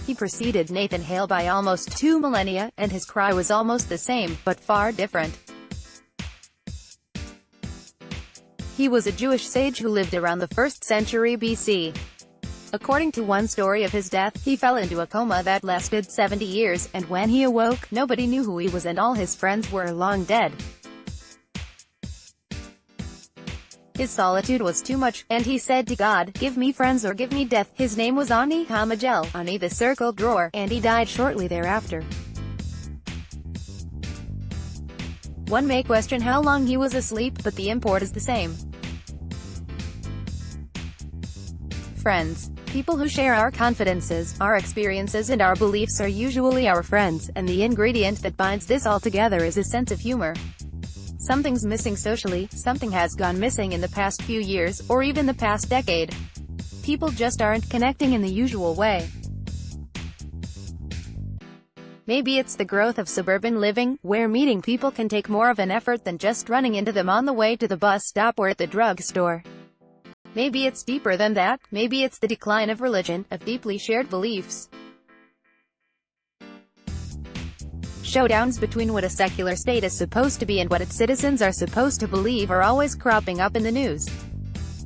He preceded Nathan Hale by almost 2 millennia, and his cry was almost the same, but far different. He was a Jewish sage who lived around the 1st century BC. According to one story of his death, he fell into a coma that lasted 70 years, and when he awoke, nobody knew who he was and all his friends were long dead. His solitude was too much, and he said to God, "Give me friends or give me death." His name was Ani Hamagel, Ani the circled drawer, and he died shortly thereafter. One may question how long he was asleep, but the import is the same. Friends. People who share our confidences, our experiences and our beliefs are usually our friends, and the ingredient that binds this all together is a sense of humor. Something's missing socially, something has gone missing in the past few years, or even the past decade. People just aren't connecting in the usual way. Maybe it's the growth of suburban living, where meeting people can take more of an effort than just running into them on the way to the bus stop or at the drugstore. Maybe it's deeper than that. Maybe it's the decline of religion, of deeply shared beliefs. Showdowns between what a secular state is supposed to be and what its citizens are supposed to believe are always cropping up in the news.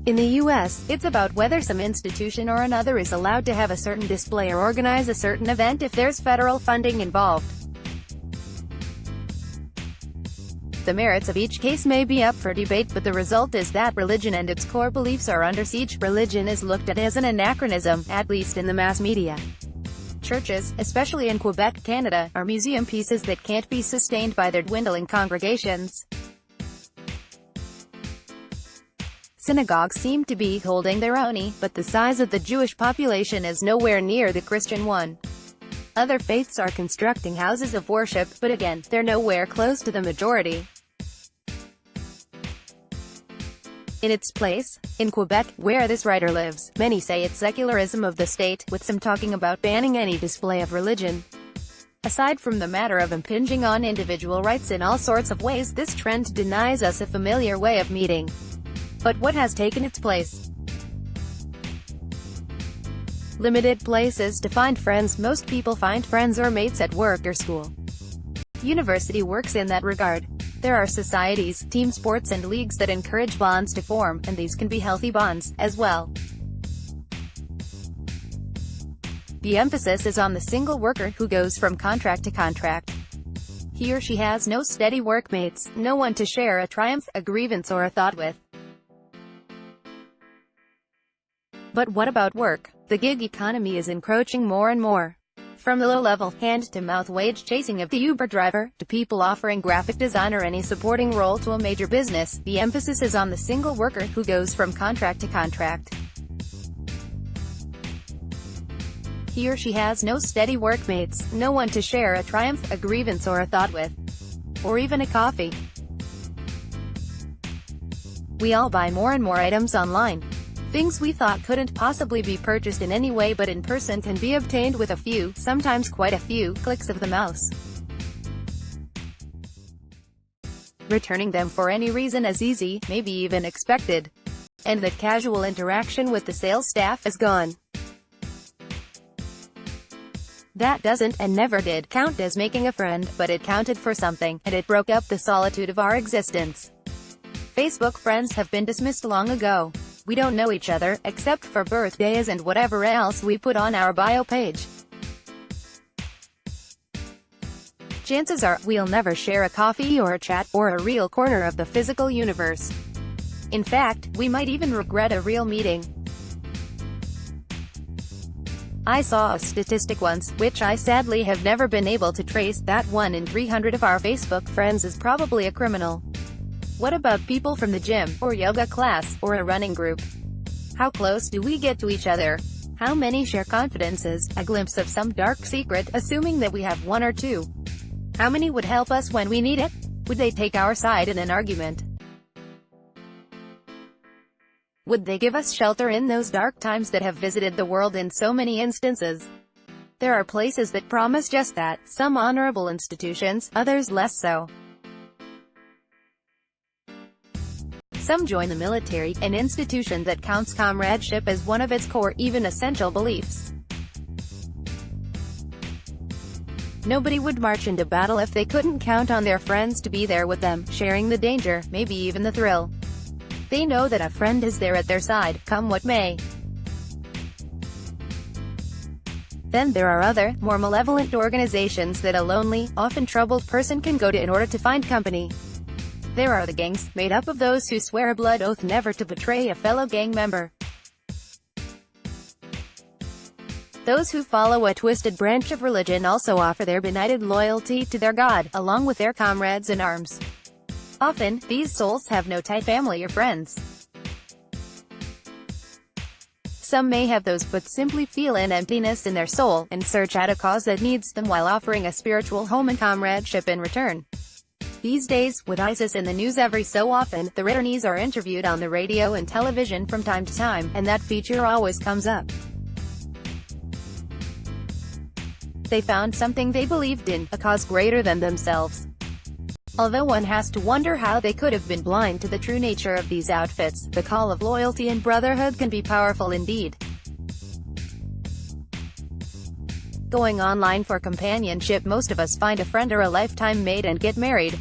In the U.S., it's about whether some institution or another is allowed to have a certain display or organize a certain event if there's federal funding involved. The merits of each case may be up for debate, but the result is that religion and its core beliefs are under siege. Religion is looked at as an anachronism, at least in the mass media. Churches, especially in Quebec, Canada, are museum pieces that can't be sustained by their dwindling congregations. Synagogues seem to be holding their own, but the size of the Jewish population is nowhere near the Christian one. Other faiths are constructing houses of worship, but again, they're nowhere close to the majority. In its place, in Quebec, where this writer lives, many say it's secularism of the state, with some talking about banning any display of religion. Aside from the matter of impinging on individual rights in all sorts of ways, this trend denies us a familiar way of meeting. But what has taken its place? Limited places to find friends. Most people find friends or mates at work or school. University works in that regard. There are societies, team sports and leagues that encourage bonds to form, and these can be healthy bonds, as well. The emphasis is on the single worker who goes from contract to contract. He or she has no steady workmates, no one to share a triumph, a grievance or a thought with. But what about work? The gig economy is encroaching more and more. From the low-level, hand-to-mouth wage chasing of the Uber driver, to people offering graphic design or any supporting role to a major business, the emphasis is on the single worker who goes from contract to contract. He or she has no steady workmates, no one to share a triumph, a grievance or a thought with. Or even a coffee. We all buy more and more items online. Things we thought couldn't possibly be purchased in any way but in person can be obtained with a few, sometimes quite a few, clicks of the mouse. Returning them for any reason is easy, maybe even expected. And that casual interaction with the sales staff is gone. That doesn't, and never did, count as making a friend, but it counted for something, and it broke up the solitude of our existence. Facebook friends have been dismissed long ago. We don't know each other, except for birthdays and whatever else we put on our bio page. Chances are, we'll never share a coffee or a chat, or a real corner of the physical universe. In fact, we might even regret a real meeting. I saw a statistic once, which I sadly have never been able to trace, that 1 in 300 of our Facebook friends is probably a criminal. What about people from the gym, or yoga class, or a running group? How close do we get to each other? How many share confidences, a glimpse of some dark secret, assuming that we have one or two? How many would help us when we need it? Would they take our side in an argument? Would they give us shelter in those dark times that have visited the world in so many instances? There are places that promise just that, some honorable institutions, others less so. Some join the military, an institution that counts comradeship as one of its core, even essential beliefs. Nobody would march into battle if they couldn't count on their friends to be there with them, sharing the danger, maybe even the thrill. They know that a friend is there at their side, come what may. Then there are other, more malevolent organizations that a lonely, often troubled person can go to in order to find company. There are the gangs, made up of those who swear a blood oath never to betray a fellow gang member. Those who follow a twisted branch of religion also offer their benighted loyalty to their god, along with their comrades in arms. Often, these souls have no tight family or friends. Some may have those but simply feel an emptiness in their soul, and search out a cause that needs them while offering a spiritual home and comradeship in return. These days, with ISIS in the news every so often, the returnees are interviewed on the radio and television from time to time, and that feature always comes up. They found something they believed in, a cause greater than themselves. Although one has to wonder how they could have been blind to the true nature of these outfits, the call of loyalty and brotherhood can be powerful indeed. Going online for companionship, most of us find a friend or a lifetime mate and get married.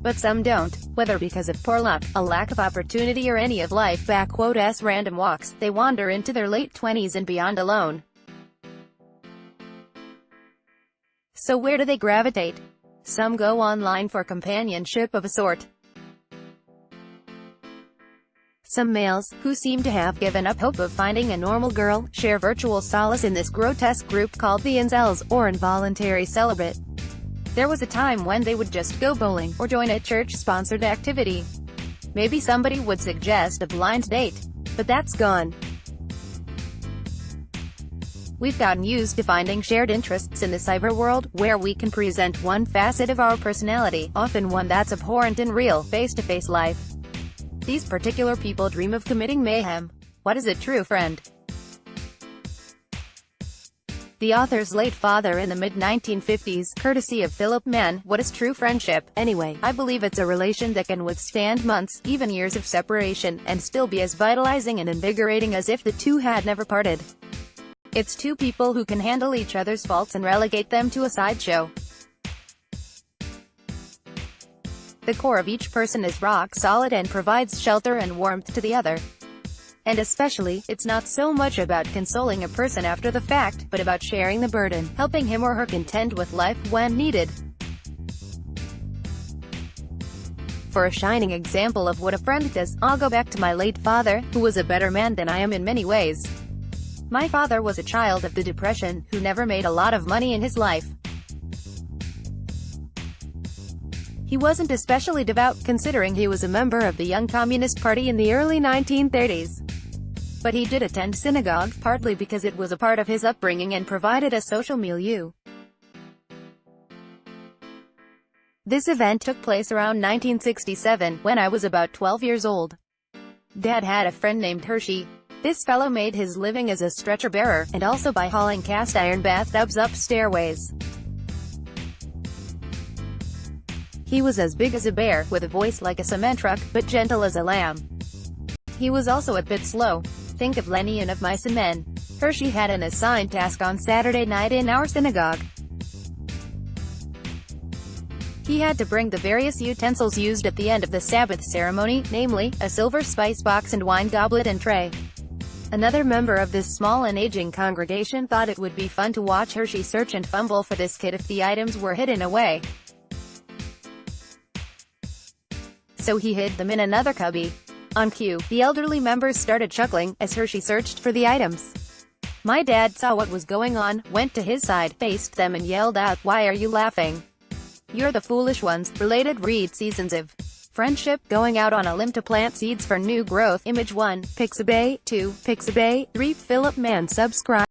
But some don't. Whether because of poor luck, a lack of opportunity, or any of life's random walks, they wander into their late 20s and beyond alone. So where do they gravitate? Some go online for companionship of a sort. Some males, who seem to have given up hope of finding a normal girl, share virtual solace in this grotesque group called the incels, or involuntary celibate. There was a time when they would just go bowling, or join a church-sponsored activity. Maybe somebody would suggest a blind date. But that's gone. We've gotten used to finding shared interests in the cyber world, where we can present one facet of our personality, often one that's abhorrent in real, face-to-face life. These particular people dream of committing mayhem. What is a true friend? The author's late father in the mid-1950s, courtesy of Philip Mann. What is true friendship, anyway? I believe it's a relation that can withstand months, even years of separation, and still be as vitalizing and invigorating as if the two had never parted. It's two people who can handle each other's faults and relegate them to a sideshow. The core of each person is rock solid and provides shelter and warmth to the other. And especially, it's not so much about consoling a person after the fact, but about sharing the burden, helping him or her contend with life when needed. For a shining example of what a friend does, I'll go back to my late father, who was a better man than I am in many ways. My father was a child of the Depression, who never made a lot of money in his life. He wasn't especially devout, considering he was a member of the Young Communist Party in the early 1930s. But he did attend synagogue, partly because it was a part of his upbringing and provided a social milieu. This event took place around 1967, when I was about 12 years old. Dad had a friend named Hershey. This fellow made his living as a stretcher-bearer, and also by hauling cast-iron bathtubs up stairways. He was as big as a bear, with a voice like a cement truck, but gentle as a lamb. He was also a bit slow. Think of Lenny and of Mice and Men. Hershey had an assigned task on Saturday night in our synagogue. He had to bring the various utensils used at the end of the Sabbath ceremony, namely, a silver spice box and wine goblet and tray. Another member of this small and aging congregation thought it would be fun to watch Hershey search and fumble for this kit if the items were hidden away. So he hid them in another cubby. On cue, the elderly members started chuckling, as Hershey searched for the items. My dad saw what was going on, went to his side, faced them and yelled out, "Why are you laughing? You're the foolish ones." Related, read Seasons of Friendship, Going Out on a Limb to Plant Seeds for New Growth. Image 1, Pixabay. 2, Pixabay. 3, Philip Mann. Subscribe.